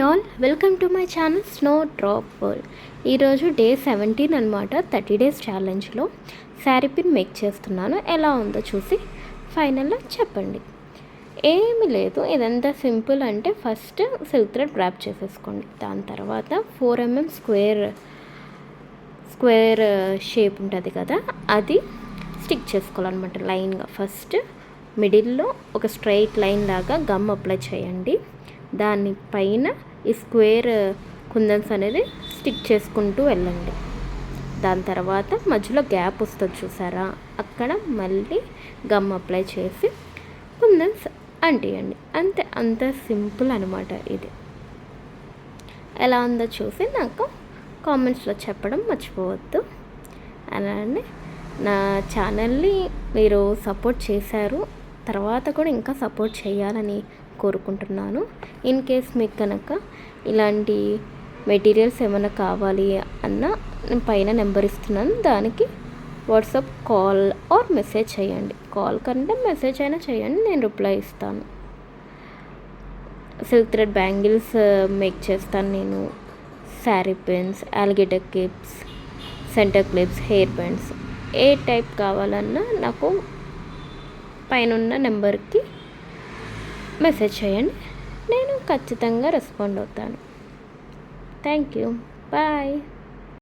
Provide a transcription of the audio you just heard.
All welcome to my channel snow drop world. ఈరోజు day 17 అనమాట. 30 days ఛాలెంజ్లో sari pin make చేస్తున్నాను. ఎలా ఉందో చూసి ఫైనల్లో చెప్పండి. ఏమీ లేదు, ఇదంతా సింపుల్. అంటే ఫస్ట్ సిల్క్ థ్రెడ్ ర్యాప్ చేసేసుకోండి. దాని తర్వాత 4 mm స్క్వేర్ షేప్ ఉంటుంది కదా, అది స్టిక్ చేసుకోవాలన్నమాట లైన్గా. ఫస్ట్ మిడిల్లో ఒక స్ట్రైట్ లైన్ లాగా గమ్ అప్లై చేయండి. దానిపైన ఈ స్క్వేర్ కుందన్స్ అనేది స్టిక్ చేసుకుంటూ వెళ్ళండి. దాని తర్వాత మధ్యలో గ్యాప్ వస్తుంది చూసారా, అక్కడ మళ్ళీ గమ్ అప్లై చేసి కుందన్స్ అంటియండి. అంతే, అంత సింపుల్ అనమాట. ఇది ఎలా ఉందో చూసి నాకు కామెంట్స్లో చెప్పడం మర్చిపోవద్దు. అలానే నా ఛానల్ని మీరు సపోర్ట్ చేశారు, తర్వాత కూడా ఇంకా సపోర్ట్ చేయాలని కోరుకుంటున్నాను. ఇన్ కేస్ మీకు కనుక ఇలాంటి మెటీరియల్స్ ఏమైనా కావాలి అన్న పైన నెంబర్ ఇస్తున్నాను, దానికి వాట్సాప్ కాల్ ఆర్ మెసేజ్ చేయండి. కాల్ కంటే మెసేజ్ అయినా చేయండి, నేను రిప్లై ఇస్తాను. సిల్క్ థ్రెడ్ బ్యాంగిల్స్ మేక్ చేస్తాను నేను. Sari pins, alligator clips, centre clips, hair bands, ఏ టైప్ కావాలన్నా నాకు పైన నెంబర్కి మెసేజ్ చేయండి, నేను ఖచ్చితంగా రెస్పాండ్ అవుతాను. Thank you, bye.